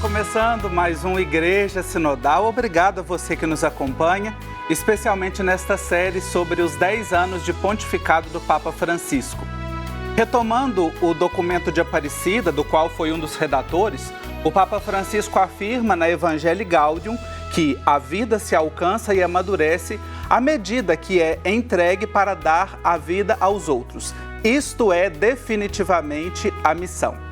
começando mais um Igreja Sinodal. Obrigado a você que nos acompanha, especialmente nesta série sobre os 10 anos de pontificado do Papa Francisco. Retomando o documento de Aparecida, do qual foi um dos redatores, o Papa Francisco afirma na Evangelii Gaudium que a vida se alcança e amadurece à medida que é entregue para dar a vida aos outros. Isto é definitivamente a missão.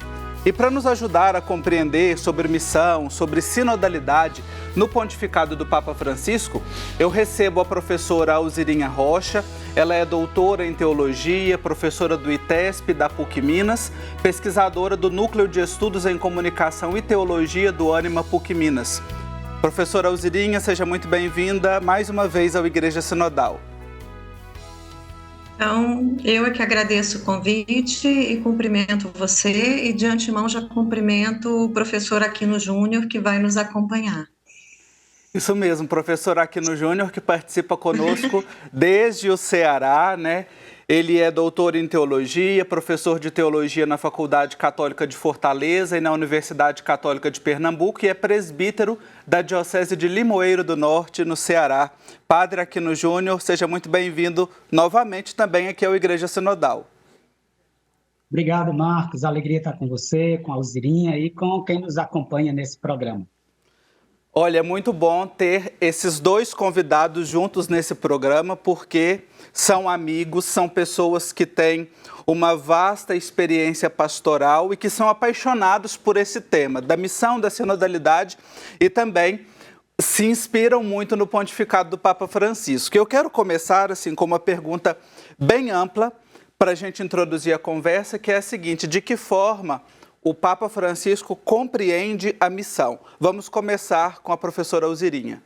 E para nos ajudar a compreender sobre missão, sobre sinodalidade no pontificado do Papa Francisco, eu recebo a professora Alzirinha Rocha. Ela é doutora em teologia, professora do ITESP da PUC Minas, pesquisadora do Núcleo de Estudos em Comunicação e Teologia do Ânima PUC Minas. Professora Alzirinha, seja muito bem-vinda mais uma vez ao Igreja Sinodal. Então, eu é que agradeço o convite e cumprimento você, e de antemão já cumprimento o professor Aquino Júnior, que vai nos acompanhar. Isso mesmo, professor Aquino Júnior, que participa conosco desde o Ceará, né? Ele é doutor em teologia, professor de teologia na Faculdade Católica de Fortaleza e na Universidade Católica de Pernambuco e é presbítero da Diocese de Limoeiro do Norte, no Ceará. Padre Aquino Júnior, seja muito bem-vindo novamente também aqui ao Igreja Sinodal. Obrigado, Marcos. Alegria estar com você, com a Alzirinha e com quem nos acompanha nesse programa. Olha, é muito bom ter esses dois convidados juntos nesse programa, porque são amigos, são pessoas que têm uma vasta experiência pastoral e que são apaixonados por esse tema, da missão, da sinodalidade, e também se inspiram muito no pontificado do Papa Francisco. Eu quero começar assim com uma pergunta bem ampla para a gente introduzir a conversa, que é a seguinte: de que forma o Papa Francisco compreende a missão? Vamos começar com a professora Alzirinha.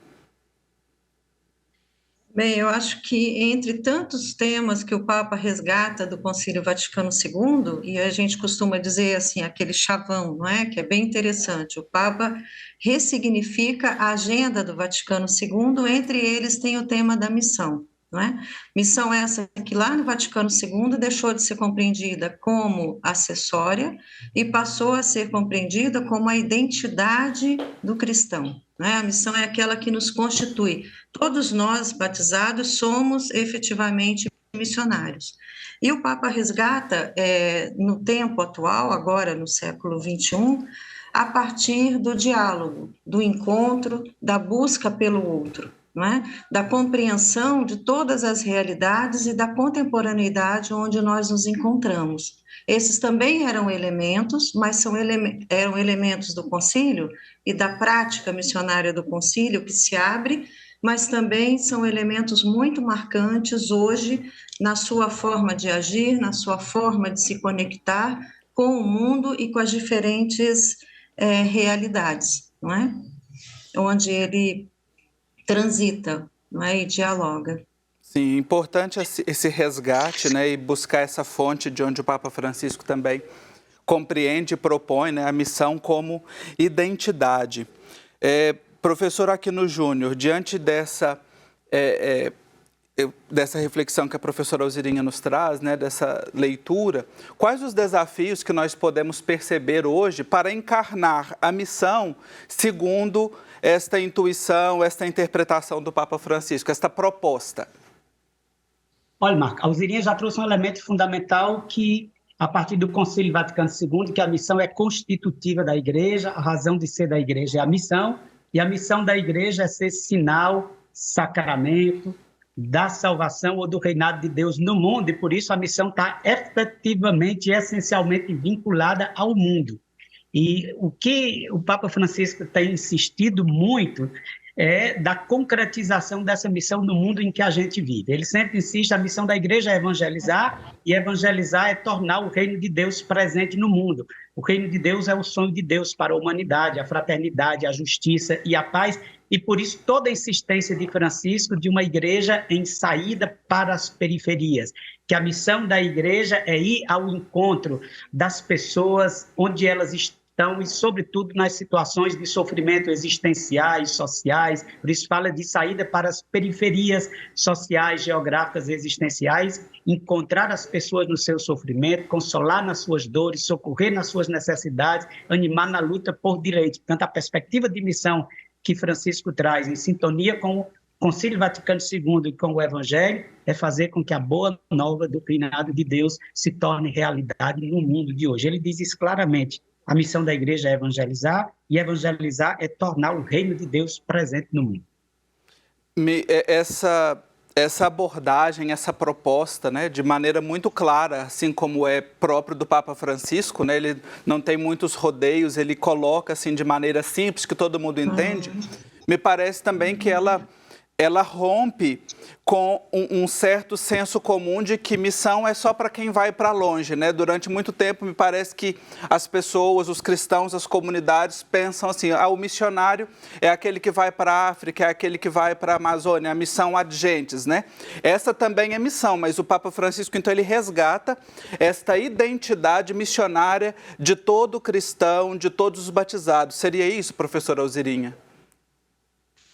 Bem, eu acho que entre tantos temas que o Papa resgata do Concílio Vaticano II, e a gente costuma dizer assim, aquele chavão, não é? Que é bem interessante, o Papa ressignifica a agenda do Vaticano II, entre eles tem o tema da missão. Não é? Missão essa que lá no Vaticano II deixou de ser compreendida como acessória e passou a ser compreendida como a identidade do cristão. Né? A missão é aquela que nos constitui. Todos nós, batizados, somos efetivamente missionários. E o Papa resgata, no tempo atual, agora no século XXI, a partir do diálogo, do encontro, da busca pelo outro. Não é? Da compreensão de todas as realidades e da contemporaneidade onde nós nos encontramos. Esses também eram elementos, mas eram elementos do concílio e da prática missionária do concílio que se abre, mas também são elementos muito marcantes hoje na sua forma de agir, na sua forma de se conectar com o mundo e com as diferentes realidades, não é? Onde ele transita, não é? E dialoga. Sim, importante esse resgate, né? E buscar essa fonte de onde o Papa Francisco também compreende e propõe, né, a missão como identidade. Professor Aquino Júnior, diante dessa reflexão que a professora Alzirinha nos traz, né, dessa leitura, quais os desafios que nós podemos perceber hoje para encarnar a missão segundo esta intuição, esta interpretação do Papa Francisco, esta proposta? Olha, Marco, a Alzirinha já trouxe um elemento fundamental que, a partir do Concílio Vaticano II, que a missão é constitutiva da Igreja, a razão de ser da Igreja é a missão, e a missão da Igreja é ser sinal, sacramento da salvação ou do reinado de Deus no mundo, e por isso a missão está efetivamente e essencialmente vinculada ao mundo. E o que o Papa Francisco tem insistido muito é da concretização dessa missão no mundo em que a gente vive. Ele sempre insiste, a missão da igreja é evangelizar, e evangelizar é tornar o reino de Deus presente no mundo. O reino de Deus é o sonho de Deus para a humanidade, a fraternidade, a justiça e a paz, e por isso toda a insistência de Francisco de uma igreja em saída para as periferias, que a missão da igreja é ir ao encontro das pessoas onde elas estão, cristão e, sobretudo, nas situações de sofrimento existenciais, sociais. Por isso fala de saída para as periferias sociais, geográficas e existenciais, encontrar as pessoas no seu sofrimento, consolar nas suas dores, socorrer nas suas necessidades, animar na luta por direitos. Portanto, a perspectiva de missão que Francisco traz, em sintonia com o Concílio Vaticano II e com o Evangelho, é fazer com que a boa nova do reinado de Deus se torne realidade no mundo de hoje. Ele diz isso claramente. A missão da igreja é evangelizar, e evangelizar é tornar o reino de Deus presente no mundo. Essa abordagem, essa proposta, né, de maneira muito clara, assim como é próprio do Papa Francisco, né, ele não tem muitos rodeios, ele coloca assim de maneira simples, que todo mundo entende, me parece também que ela rompe com um certo senso comum de que missão é só para quem vai para longe, né? Durante muito tempo, me parece que as pessoas, os cristãos, as comunidades pensam assim, o missionário é aquele que vai para a África, é aquele que vai para a Amazônia, a missão ad gentes, né? Essa também é missão, mas o Papa Francisco, então, ele resgata esta identidade missionária de todo cristão, de todos os batizados. Seria isso, professora Alzirinha?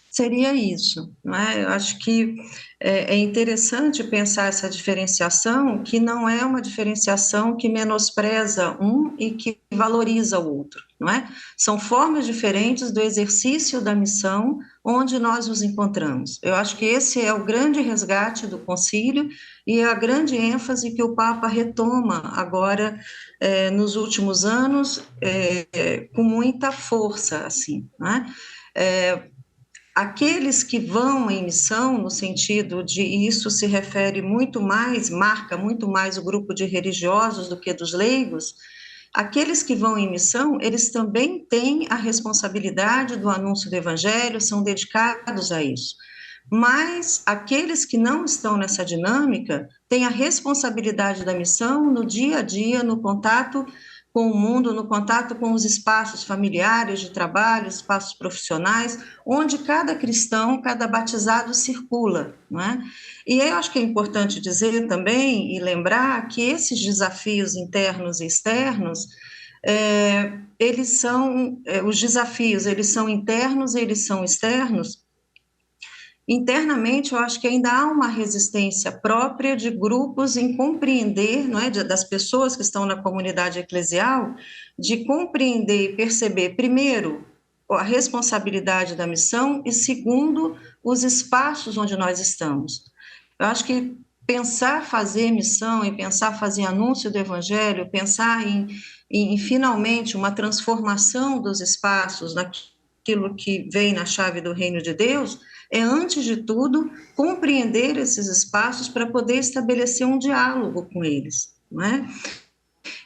Seria isso, né? Eu acho que é interessante pensar essa diferenciação, que não é uma diferenciação que menospreza um e que valoriza o outro, não é? São formas diferentes do exercício da missão onde nós nos encontramos. Eu acho que esse é o grande resgate do concílio e a grande ênfase que o Papa retoma agora nos últimos anos com muita força, assim, né? Aqueles que vão em missão, no sentido de isso se refere muito mais, marca muito mais o grupo de religiosos do que dos leigos, aqueles que vão em missão, eles também têm a responsabilidade do anúncio do evangelho, são dedicados a isso. Mas aqueles que não estão nessa dinâmica têm a responsabilidade da missão no dia a dia, no contato com o mundo, no contato com os espaços familiares de trabalho, espaços profissionais, onde cada cristão, cada batizado circula, não é? E eu acho que é importante dizer também e lembrar que esses desafios internos e externos, eles são, os desafios, eles são internos, eles são externos. Internamente, eu acho que ainda há uma resistência própria de grupos em compreender, não é, das pessoas que estão na comunidade eclesial, de compreender e perceber, primeiro, a responsabilidade da missão e, segundo, os espaços onde nós estamos. Eu acho que pensar fazer missão e pensar fazer anúncio do evangelho, pensar em finalmente uma transformação dos espaços naquilo que vem na chave do reino de Deus, é, antes de tudo, compreender esses espaços para poder estabelecer um diálogo com eles, não é?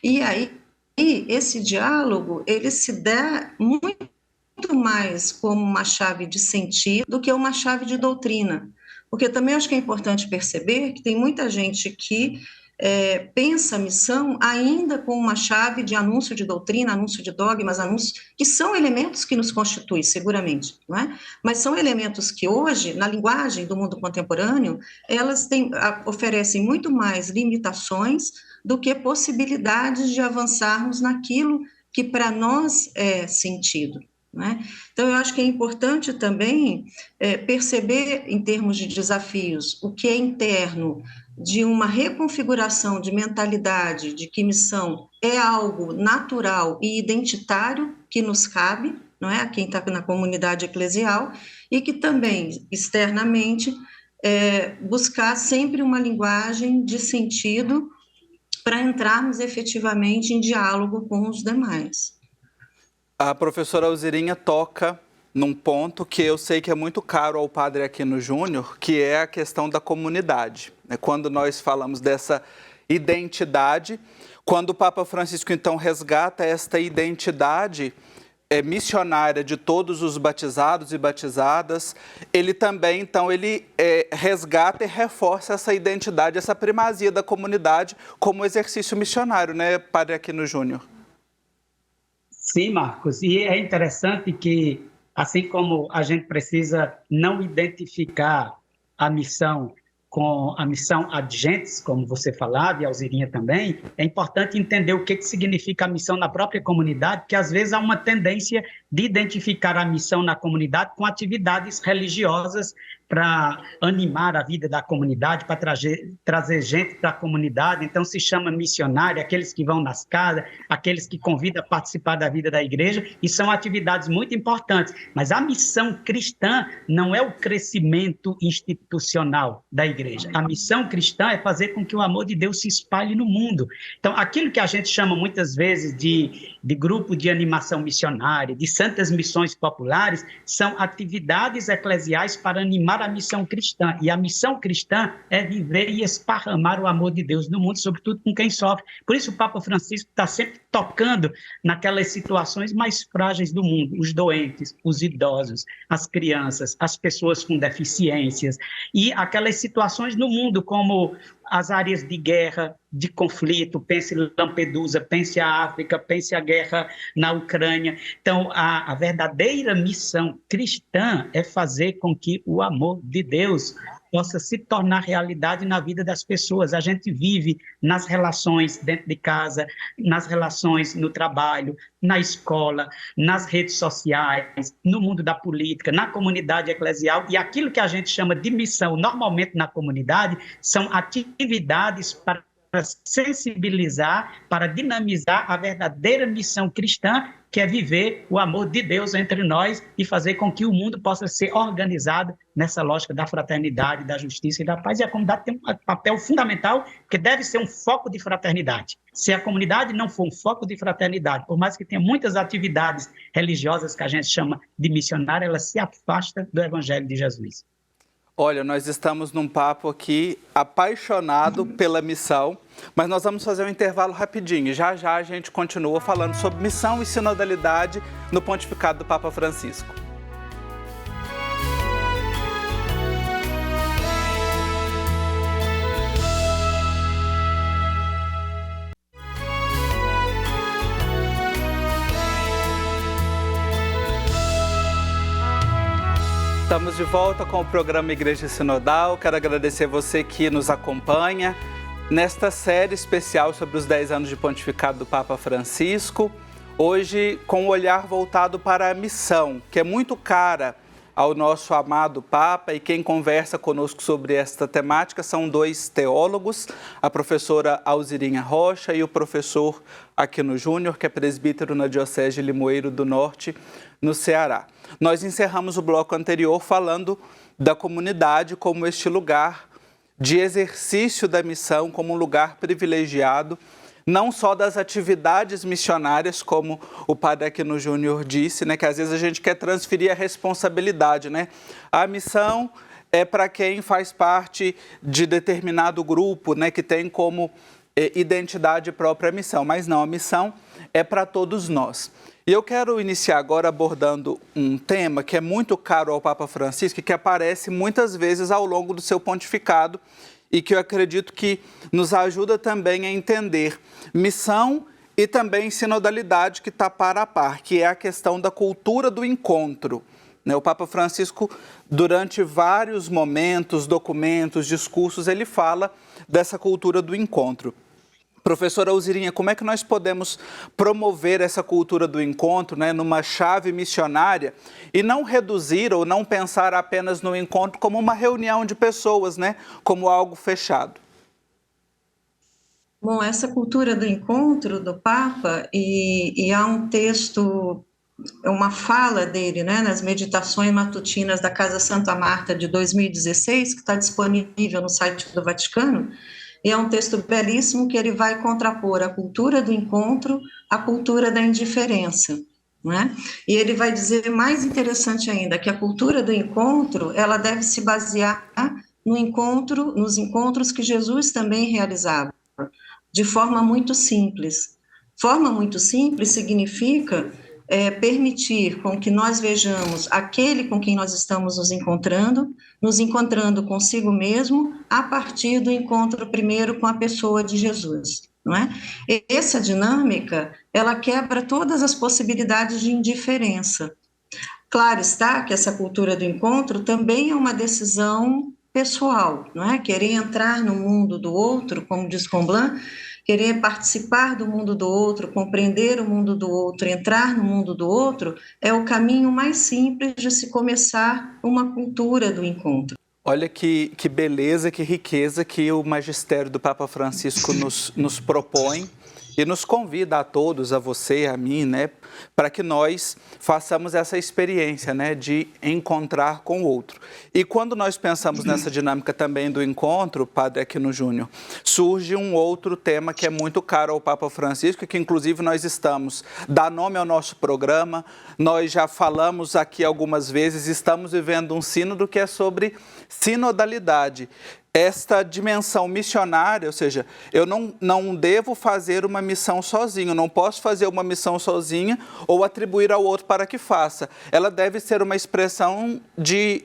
E aí, esse diálogo, ele se dá muito mais como uma chave de sentido do que uma chave de doutrina, porque também acho que é importante perceber que tem muita gente que pensa a missão ainda com uma chave de anúncio de doutrina, anúncio de dogmas, anúncios, que são elementos que nos constituem, seguramente, não é? Mas são elementos que hoje, na linguagem do mundo contemporâneo, elas oferecem muito mais limitações do que possibilidades de avançarmos naquilo que para nós é sentido. Né? Então, eu acho que é importante também perceber, em termos de desafios, o que é interno, de uma reconfiguração de mentalidade, de que missão é algo natural e identitário que nos cabe, não é? A quem está na comunidade eclesial, e que também, externamente, buscar sempre uma linguagem de sentido para entrarmos efetivamente em diálogo com os demais. A professora Alzirinha toca num ponto que eu sei que é muito caro ao padre Aquino Júnior, que é a questão da comunidade. Quando nós falamos dessa identidade, quando o Papa Francisco, então, resgata esta identidade missionária de todos os batizados e batizadas, ele também, então, ele resgata e reforça essa identidade, essa primazia da comunidade como exercício missionário, né, padre Aquino Júnior? Sim, Marcos, e é interessante que, assim como a gente precisa não identificar a missão com a missão Adgentes, como você falava, e a Alzirinha também, é importante entender o que significa a missão na própria comunidade, porque às vezes há uma tendência de identificar a missão na comunidade com atividades religiosas para animar a vida da comunidade, para trazer gente para a comunidade. Então se chama missionário, aqueles que vão nas casas, aqueles que convidam a participar da vida da igreja, e são atividades muito importantes. Mas a missão cristã não é o crescimento institucional da igreja. A missão cristã é fazer com que o amor de Deus se espalhe no mundo. Então, aquilo que a gente chama muitas vezes de grupo de animação missionária, de santas missões populares, são atividades eclesiais para animar a missão cristã. E a missão cristã é viver e esparramar o amor de Deus no mundo, sobretudo com quem sofre. Por isso o Papa Francisco está sempre tocando naquelas situações mais frágeis do mundo, os doentes, os idosos, as crianças, as pessoas com deficiências, e aquelas situações no mundo, como as áreas de guerra, de conflito, pense Lampedusa, pense a África, pense a guerra na Ucrânia. Então, a verdadeira missão cristã é fazer com que o amor de Deus possa se tornar realidade na vida das pessoas. A gente vive nas relações dentro de casa, nas relações no trabalho, na escola, nas redes sociais, no mundo da política, na comunidade eclesial, e aquilo que a gente chama de missão, normalmente na comunidade, são atividades para sensibilizar, para dinamizar a verdadeira missão cristã, que é viver o amor de Deus entre nós e fazer com que o mundo possa ser organizado nessa lógica da fraternidade, da justiça e da paz. E a comunidade tem um papel fundamental, que deve ser um foco de fraternidade. Se a comunidade não for um foco de fraternidade, por mais que tenha muitas atividades religiosas que a gente chama de missionária, ela se afasta do Evangelho de Jesus. Olha, nós estamos num papo aqui apaixonado pela missão, mas nós vamos fazer um intervalo rapidinho. Já já a gente continua falando sobre missão e sinodalidade no pontificado do Papa Francisco. Estamos de volta com o programa Igreja Sinodal. Quero agradecer você que nos acompanha nesta série especial sobre os 10 anos de pontificado do Papa Francisco. Hoje com o olhar voltado para a missão, que é muito cara ao nosso amado Papa, e quem conversa conosco sobre esta temática são dois teólogos, a professora Alzirinha Rocha e o professor Aquino Júnior, que é presbítero na Diocese de Limoeiro do Norte, no Ceará. Nós encerramos o bloco anterior falando da comunidade como este lugar de exercício da missão, como um lugar privilegiado, não só das atividades missionárias, como o padre Aquino Júnior disse, né, que às vezes a gente quer transferir a responsabilidade, né? A missão é para quem faz parte de determinado grupo, né, que tem como identidade própria a missão, mas não, a missão é para todos nós. E eu quero iniciar agora abordando um tema que é muito caro ao Papa Francisco e que aparece muitas vezes ao longo do seu pontificado e que eu acredito que nos ajuda também a entender missão e também sinodalidade, que está par a par, que é a questão da cultura do encontro. O Papa Francisco, durante vários momentos, documentos, discursos, ele fala dessa cultura do encontro. Professora Alzirinha, como é que nós podemos promover essa cultura do encontro, né, numa chave missionária e não reduzir ou não pensar apenas no encontro como uma reunião de pessoas, né, como algo fechado? Bom, essa cultura do encontro do Papa, e há um texto, uma fala dele, né, nas meditações matutinas da Casa Santa Marta de 2016, que está disponível no site do Vaticano. E é um texto belíssimo que ele vai contrapor a cultura do encontro à cultura da indiferença, não é? E ele vai dizer, mais interessante ainda, que a cultura do encontro, ela deve se basear no encontro, nos encontros que Jesus também realizava, de forma muito simples. Forma muito simples significa permitir com que nós vejamos aquele com quem nós estamos nos encontrando consigo mesmo, a partir do encontro primeiro com a pessoa de Jesus, não é? E essa dinâmica, ela quebra todas as possibilidades de indiferença. Claro está que essa cultura do encontro também é uma decisão pessoal, não é? Querer entrar no mundo do outro, como diz Comblan, querer participar do mundo do outro, compreender o mundo do outro, entrar no mundo do outro, é o caminho mais simples de se começar uma cultura do encontro. Olha que beleza, que riqueza que o magistério do Papa Francisco nos propõe e nos convida a todos, a você, a mim, né, para que nós façamos essa experiência, né, de encontrar com o outro. E quando nós pensamos nessa dinâmica também do encontro, Padre Aquino Júnior, surge um outro tema que é muito caro ao Papa Francisco, que inclusive nós estamos, dá nome ao nosso programa, nós já falamos aqui algumas vezes, estamos vivendo um sínodo que é sobre sinodalidade. Esta dimensão missionária, ou seja, eu não devo fazer uma missão sozinho, não posso fazer uma missão sozinha ou atribuir ao outro para que faça. Ela deve ser uma expressão de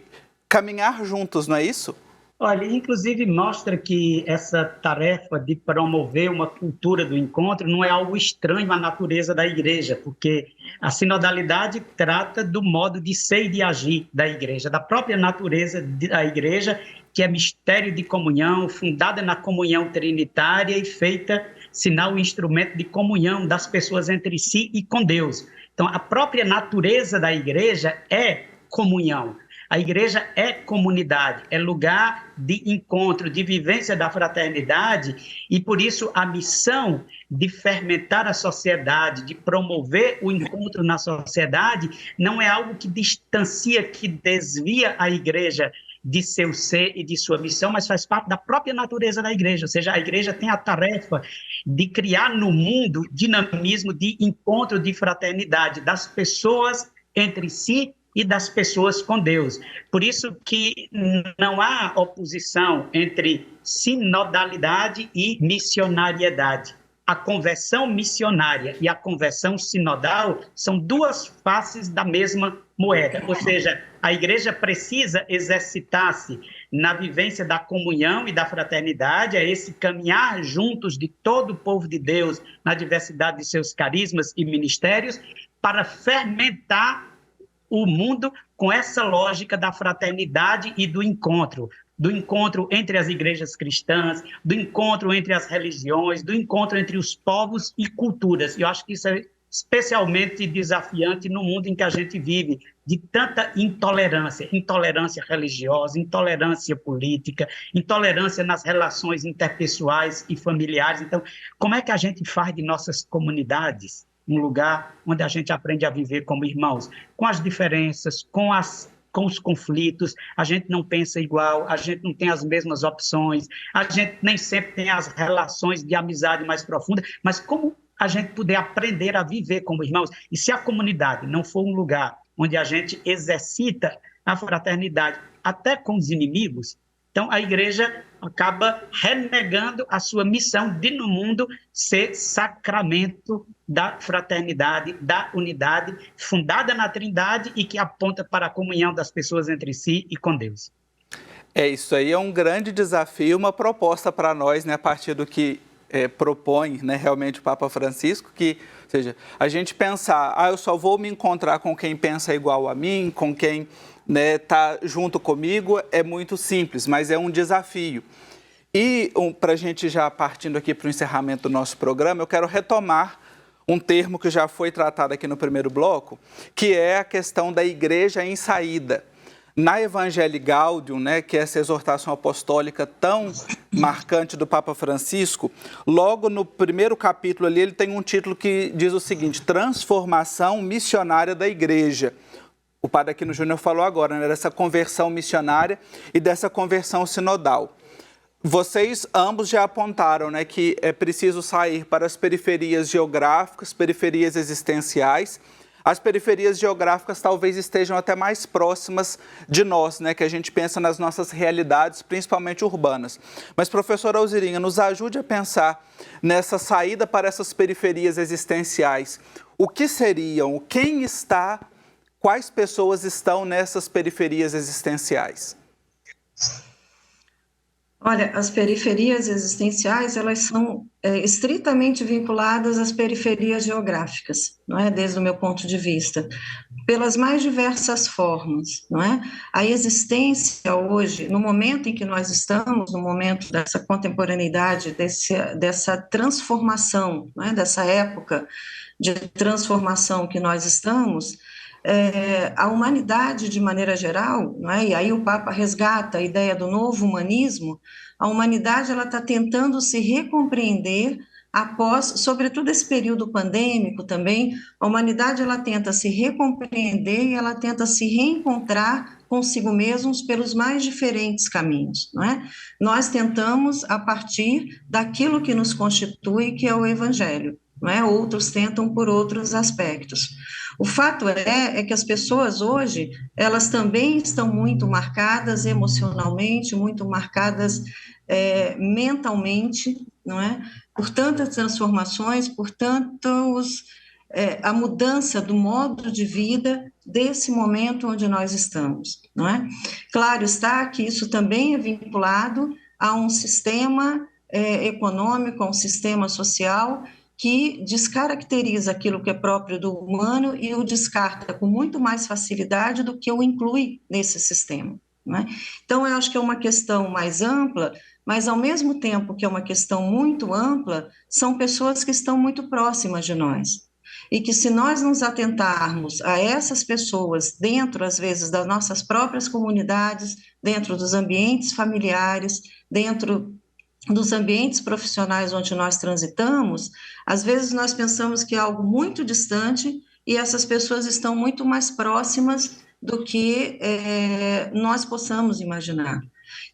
caminhar juntos, não é isso? Olha, inclusive mostra que essa tarefa de promover uma cultura do encontro não é algo estranho à natureza da igreja, porque a sinodalidade trata do modo de ser e de agir da igreja, da própria natureza da igreja, que é mistério de comunhão, fundada na comunhão trinitária e feita sinal e instrumento de comunhão das pessoas entre si e com Deus. Então, a própria natureza da igreja é comunhão. A igreja é comunidade, é lugar de encontro, de vivência da fraternidade, e por isso a missão de fermentar a sociedade, de promover o encontro na sociedade, não é algo que distancia, que desvia a igreja de seu ser e de sua missão, mas faz parte da própria natureza da igreja, ou seja, a igreja tem a tarefa de criar no mundo dinamismo de encontro, de fraternidade, das pessoas entre si e das pessoas com Deus. Por isso que não há oposição entre sinodalidade e missionariedade. A conversão missionária e a conversão sinodal são duas faces da mesma moeda, ou seja, a igreja precisa exercitar-se na vivência da comunhão e da fraternidade, é esse caminhar juntos de todo o povo de Deus na diversidade de seus carismas e ministérios, para fermentar o mundo com essa lógica da fraternidade e do encontro entre as igrejas cristãs, do encontro entre as religiões, do encontro entre os povos e culturas. E eu acho que isso é especialmente desafiante no mundo em que a gente vive, de tanta intolerância, intolerância religiosa, intolerância política, intolerância nas relações interpessoais e familiares. Então, como é que a gente faz de nossas comunidades um lugar onde a gente aprende a viver como irmãos, com as diferenças, com os conflitos, a gente não pensa igual, a gente não tem as mesmas opções, a gente nem sempre tem as relações de amizade mais profundas, mas como a gente puder aprender a viver como irmãos? E se a comunidade não for um lugar onde a gente exercita a fraternidade até com os inimigos, então a igreja acaba renegando a sua missão de no mundo ser sacramento da fraternidade, da unidade, fundada na Trindade e que aponta para a comunhão das pessoas entre si e com Deus. Isso aí é um grande desafio, uma proposta para nós, né, a partir do que propõe, né, realmente o Papa Francisco, que, ou seja, a gente pensar, eu só vou me encontrar com quem pensa igual a mim, com quem está junto comigo, é muito simples, mas é um desafio. E para a gente já partindo aqui para o encerramento do nosso programa, eu quero retomar um termo que já foi tratado aqui no primeiro bloco, que é a questão da igreja em saída. Na Evangelii Gaudium, né, que é essa exortação apostólica tão marcante do Papa Francisco, logo no primeiro capítulo ali, ele tem um título que diz o seguinte: Transformação missionária da igreja. O Padre Aquino Júnior falou agora, né, dessa conversão missionária e dessa conversão sinodal. Vocês ambos já apontaram, né, que é preciso sair para as periferias geográficas, periferias existenciais. As periferias geográficas talvez estejam até mais próximas de nós, né, que a gente pensa nas nossas realidades, principalmente urbanas. Mas, professora Alzirinha, nos ajude a pensar nessa saída para essas periferias existenciais. O que seriam? Quem está? Quais pessoas estão nessas periferias existenciais? Olha, as periferias existenciais, elas são estritamente vinculadas às periferias geográficas, não é? Desde o meu ponto de vista, pelas mais diversas formas, não é? A existência hoje, no momento em que nós estamos, no momento dessa contemporaneidade, dessa transformação, não é? Dessa época de transformação que nós estamos, a humanidade de maneira geral, não é? E aí o Papa resgata a ideia do novo humanismo. A humanidade ela está tentando se recompreender após, sobretudo esse período pandêmico também, a humanidade ela tenta se recompreender e ela tenta se reencontrar consigo mesmos pelos mais diferentes caminhos, não é? Nós tentamos a partir daquilo que nos constitui, que é o Evangelho, não é? Outros tentam por outros aspectos. O fato é que as pessoas hoje, elas também estão muito marcadas emocionalmente, muito marcadas mentalmente, não é? Por tantas transformações, por tantos, a mudança do modo de vida desse momento onde nós estamos, não é? Claro está que isso também é vinculado a um sistema econômico, a um sistema social que descaracteriza aquilo que é próprio do humano e o descarta com muito mais facilidade do que o inclui nesse sistema, não é? Então, eu acho que é uma questão mais ampla, mas ao mesmo tempo que é uma questão muito ampla, são pessoas que estão muito próximas de nós. E que se nós nos atentarmos a essas pessoas dentro, às vezes, das nossas próprias comunidades, dentro dos ambientes familiares, dentro dos ambientes profissionais onde nós transitamos, às vezes nós pensamos que é algo muito distante e essas pessoas estão muito mais próximas do que nós possamos imaginar.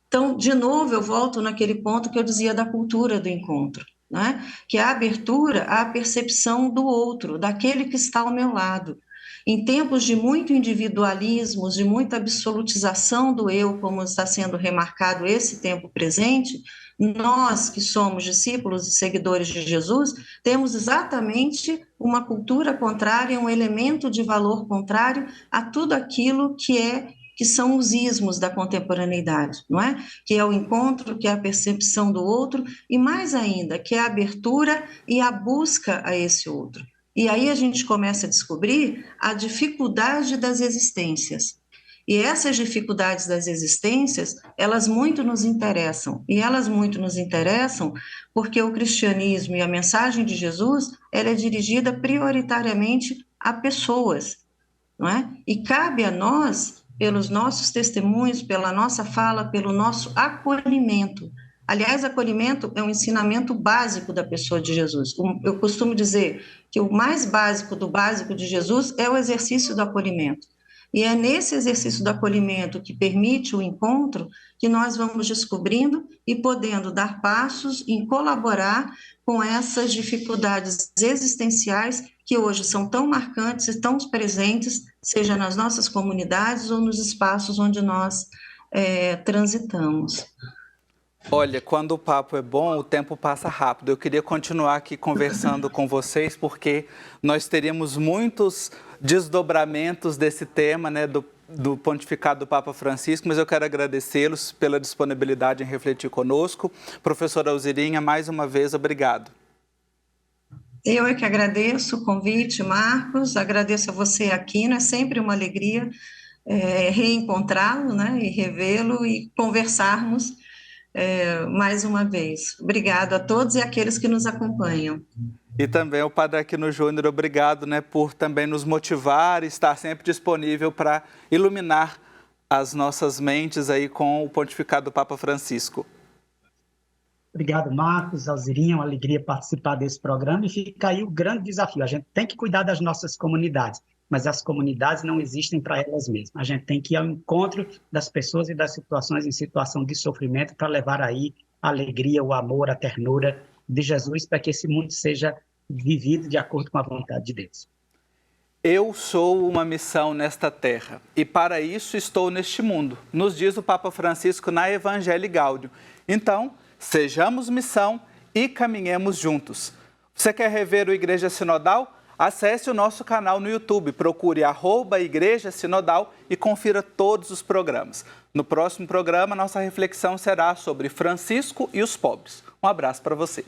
Então, de novo, eu volto naquele ponto que eu dizia da cultura do encontro, né? Que é a abertura à percepção do outro, daquele que está ao meu lado. Em tempos de muito individualismo, de muita absolutização do eu, como está sendo remarcado esse tempo presente, nós que somos discípulos e seguidores de Jesus, temos exatamente uma cultura contrária, um elemento de valor contrário a tudo aquilo que são os ismos da contemporaneidade, não é? Que é o encontro, que é a percepção do outro, e mais ainda, que é a abertura e a busca a esse outro. E aí a gente começa a descobrir a dificuldade das existências. E essas dificuldades das existências, elas muito nos interessam. E elas muito nos interessam porque o cristianismo e a mensagem de Jesus, ela é dirigida prioritariamente a pessoas, não é? E cabe a nós, pelos nossos testemunhos, pela nossa fala, pelo nosso acolhimento. Aliás, acolhimento é um ensinamento básico da pessoa de Jesus. Eu costumo dizer que o mais básico do básico de Jesus é o exercício do acolhimento. E é nesse exercício do acolhimento que permite o encontro que nós vamos descobrindo e podendo dar passos em colaborar com essas dificuldades existenciais que hoje são tão marcantes e tão presentes, seja nas nossas comunidades ou nos espaços onde nós transitamos. Olha, quando o papo é bom, o tempo passa rápido. Eu queria continuar aqui conversando com vocês, porque nós teríamos muitos desdobramentos desse tema, né, do pontificado do Papa Francisco, mas eu quero agradecê-los pela disponibilidade em refletir conosco. Professora Alzirinha, mais uma vez, obrigado. Eu é que agradeço o convite, Marcos, agradeço a você aqui, né? Sempre uma alegria reencontrá-lo, né? E revê-lo e conversarmos mais uma vez. Obrigado a todos e aqueles que nos acompanham. E também o Padre Aquino Júnior, obrigado, né, por também nos motivar e estar sempre disponível para iluminar as nossas mentes aí com o pontificado do Papa Francisco. Obrigado, Marcos, Alzirinha, uma alegria participar desse programa e fica aí o grande desafio. A gente tem que cuidar das nossas comunidades, mas as comunidades não existem para elas mesmas. A gente tem que ir ao encontro das pessoas e das situações em situação de sofrimento para levar aí a alegria, o amor, a ternura de Jesus para que esse mundo seja vivido de acordo com a vontade de Deus. Eu sou uma missão nesta terra e para isso estou neste mundo, nos diz o Papa Francisco na Evangelii Gaudium. Então, sejamos missão e caminhemos juntos. Você quer rever o Igreja Sinodal? Acesse o nosso canal no YouTube, procure @Igreja Sinodal e confira todos os programas. No próximo programa, nossa reflexão será sobre Francisco e os pobres. Um abraço para você.